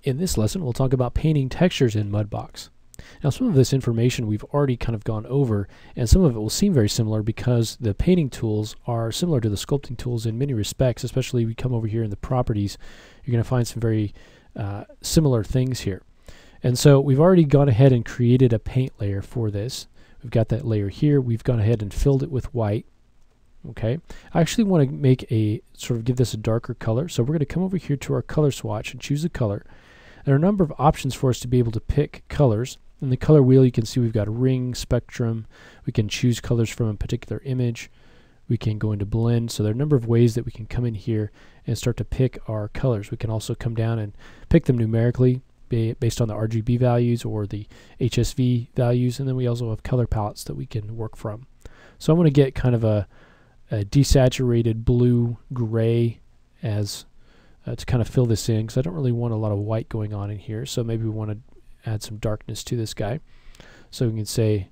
In this lesson, we'll talk about painting textures in Mudbox. Now, some of this information we've already kind of gone over, and some of it will seem very similar because the painting tools are similar to the sculpting tools in many respects. Especially if we come over here in the properties, you're going to find some very similar things here. And so we've already gone ahead and created a paint layer for this. We've got that layer here. We've gone ahead and filled it with white. Okay, I actually want to make a sort of give this a darker color, so we're going to come over here to our color swatch and choose a color. There are a number of options for us to be able to pick colors. In the color wheel, you can see we've got a ring, spectrum. We can choose colors from a particular image. We can go into blend. So there are a number of ways that we can come in here and start to pick our colors. We can also come down and pick them numerically based on the RGB values or the HSV values, and then we also have color palettes that we can work from. So I'm going to get kind of a desaturated blue-gray as to kind of fill this in, because I don't really want a lot of white going on in here. So maybe we want to add some darkness to this guy. So we can say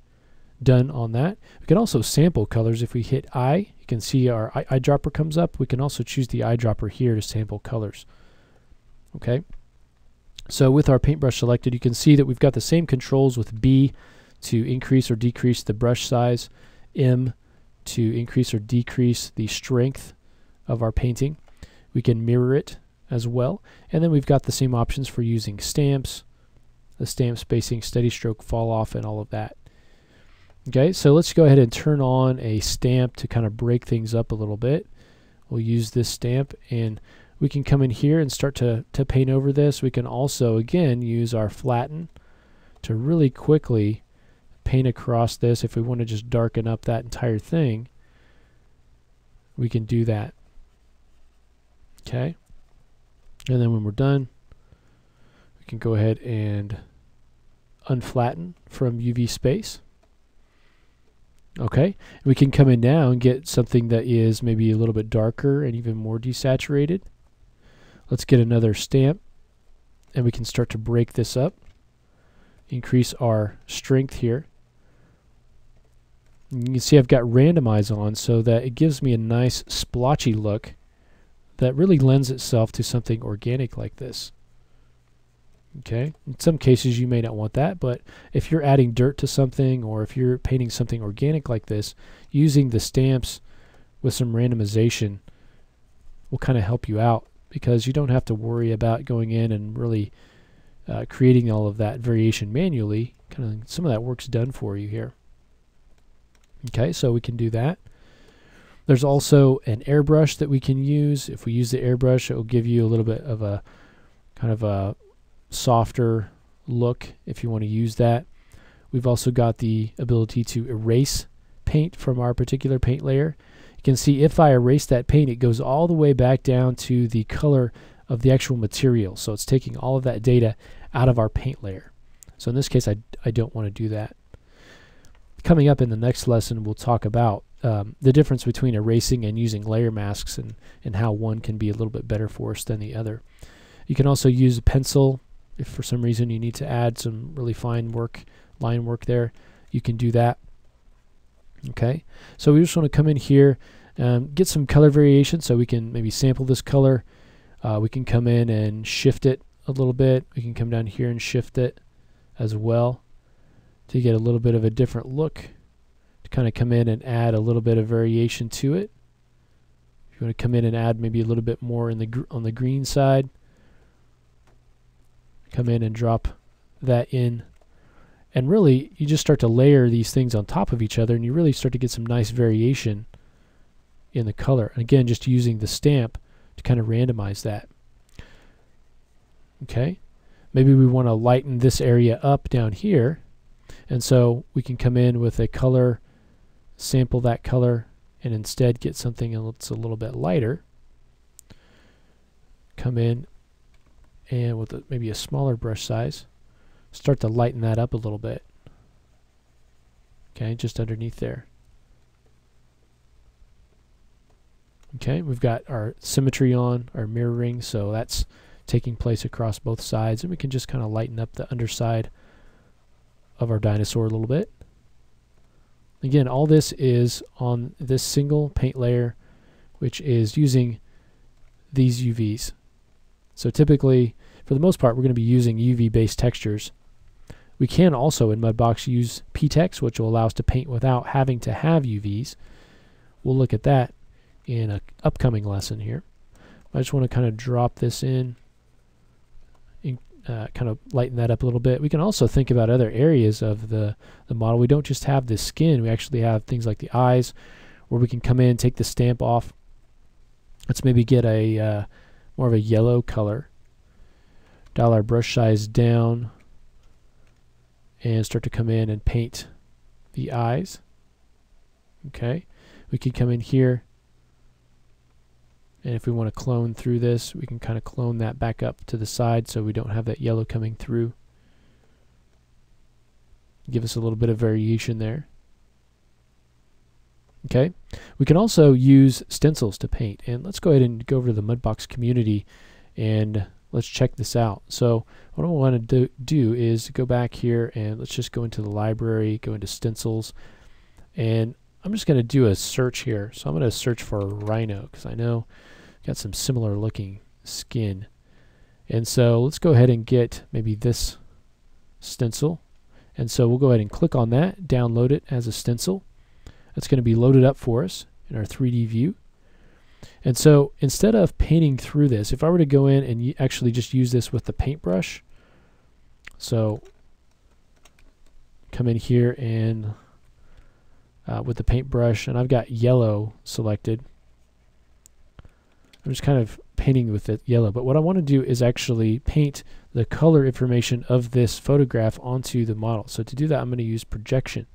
done on that. We can also sample colors. If we hit I, you can see our eyedropper comes up. We can also choose the eyedropper here to sample colors. Okay. So with our paintbrush selected, you can see that we've got the same controls with B to increase or decrease the brush size, M to increase or decrease the strength of our painting. We can mirror it as well. And then we've got the same options for using stamps, the stamp spacing, steady stroke, fall off, and all of that. Okay, so let's go ahead and turn on a stamp to kind of break things up a little bit. We'll use this stamp, and we can come in here and start to paint over this. We can also, again, use our flatten to really quickly paint across this. If we want to just darken up that entire thing, we can do that. Okay, and then when we're done, we can go ahead and unflatten from UV space. Okay, we can come in now and get something that is maybe a little bit darker and even more desaturated. Let's get another stamp, and we can start to break this up, increase our strength here. And you can see I've got randomize on so that it gives me a nice splotchy look that really lends itself to something organic like this. Okay, in some cases you may not want that, but if you're adding dirt to something, or if you're painting something organic like this, using the stamps with some randomization will kind of help you out, because you don't have to worry about going in and really creating all of that variation manually. Kind of some of that work's done for you here. Okay, so we can do that. There's also an airbrush that we can use. If we use the airbrush, it will give you a little bit of a kind of a softer look if you want to use that. We've also got the ability to erase paint from our particular paint layer. You can see if I erase that paint, it goes all the way back down to the color of the actual material. So it's taking all of that data out of our paint layer. So in this case, I don't want to do that. Coming up in the next lesson, we'll talk about the difference between erasing and using layer masks, and how one can be a little bit better for us than the other. You can also use a pencil. If for some reason you need to add some really fine work, line work there, you can do that. Okay, so we just want to come in here and get some color variation, so we can maybe sample this color. We can come in and shift it a little bit. We can come down here and shift it as well to get a little bit of a different look, to kind of come in and add a little bit of variation to it. If you want to come in and add maybe a little bit more in on the green side, come in and drop that in. And really, you just start to layer these things on top of each other, and you really start to get some nice variation in the color. And again, just using the stamp to kind of randomize that. Okay, maybe we want to lighten this area up down here, and so we can come in with a color, sample that color, and instead get something that's a little bit lighter. Come in and with maybe a smaller brush size, start to lighten that up a little bit. Okay, just underneath there. Okay, we've got our symmetry on, our mirroring, so that's taking place across both sides, and we can just kind of lighten up the underside of our dinosaur a little bit. Again, all this is on this single paint layer, which is using these UVs. So typically, for for the most part, we're going to be using UV-based textures. We can also, in Mudbox, use PTEX, which will allow us to paint without having to have UVs. We'll look at that in an upcoming lesson here. I just want to kind of drop this in and kind of lighten that up a little bit. We can also think about other areas of the model. We don't just have the skin. We actually have things like the eyes, where we can come in, take the stamp off. Let's maybe get a more of a yellow color. Dial our brush size down and start to come in and paint the eyes. Okay, we can come in here, and if we want to clone through this, we can kind of clone that back up to the side so we don't have that yellow coming through. Give us a little bit of variation there. Okay, we can also use stencils to paint, and let's go ahead and go over to the Mudbox community and let's check this out. So what I want to do is go back here, and let's just go into the library, go into stencils, and I'm just going to do a search here. So I'm going to search for rhino because I know I've got some similar looking skin. And so let's go ahead and get maybe this stencil, and so we'll go ahead and click on that, download it as a stencil. That's going to be loaded up for us in our 3D view. And so instead of painting through this, if I were to go in and actually just use this with the paintbrush, so come in here and with the paintbrush, and I've got yellow selected. I'm just kind of painting with it yellow, but what I want to do is actually paint the color information of this photograph onto the model. So to do that, I'm going to use projection.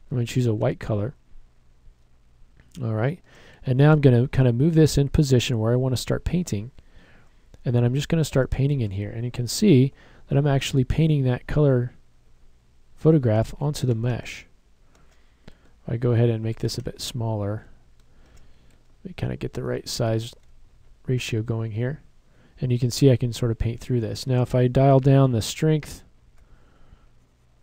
I'm going to choose a white color. All right, and now I'm going to kind of move this in position where I want to start painting, and then I'm just going to start painting in here, and you can see that I'm actually painting that color photograph onto the mesh. I go ahead and make this a bit smaller. We kind of get the right size ratio going here, and you can see I can sort of paint through this. Now if I dial down the strength,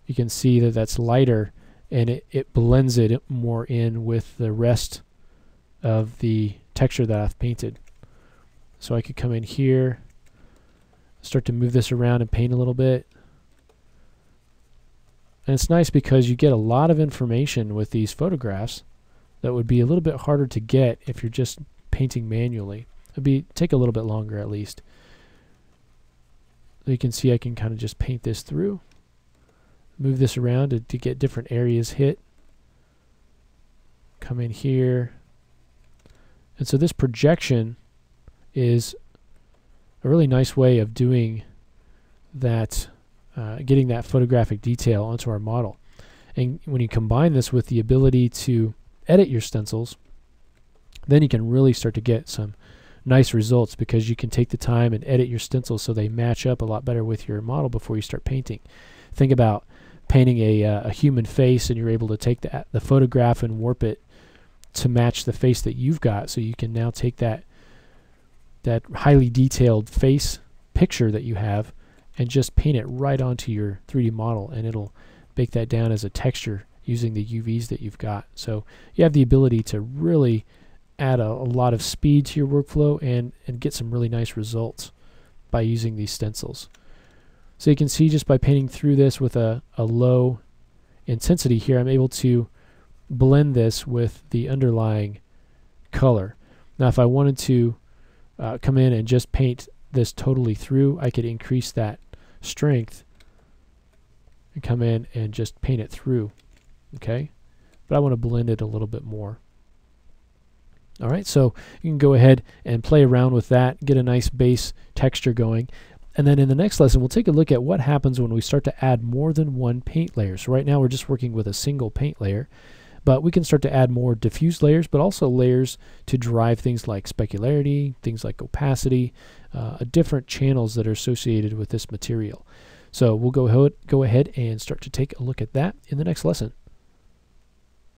you can see that that's lighter, and it blends it more in with the rest of the texture that I've painted. So I could come in here, start to move this around and paint a little bit. And it's nice because you get a lot of information with these photographs that would be a little bit harder to get if you're just painting manually. It'd take a little bit longer at least. So you can see I can kind of just paint this through. Move this around to get different areas hit. Come in here. And so this projection is a really nice way of doing that, getting that photographic detail onto our model. And when you combine this with the ability to edit your stencils, then you can really start to get some nice results, because you can take the time and edit your stencils so they match up a lot better with your model before you start painting. Think about painting a human face, and you're able to take the photograph and warp it to match the face that you've got, so you can now take that highly detailed face picture that you have and just paint it right onto your 3D model, and it'll bake that down as a texture using the UVs that you've got. So you have the ability to really add a lot of speed to your workflow and get some really nice results by using these stencils. So you can see just by painting through this with a low intensity here, I'm able to blend this with the underlying color. Now if I wanted to come in and just paint this totally through, I could increase that strength and come in and just paint it through. Okay, but I want to blend it a little bit more. Alright, so you can go ahead and play around with that, get a nice base texture going. And then in the next lesson, we'll take a look at what happens when we start to add more than one paint layer. So right now we're just working with a single paint layer, but we can start to add more diffuse layers, but also layers to drive things like specularity, things like opacity, different channels that are associated with this material. So we'll go ahead and start to take a look at that in the next lesson.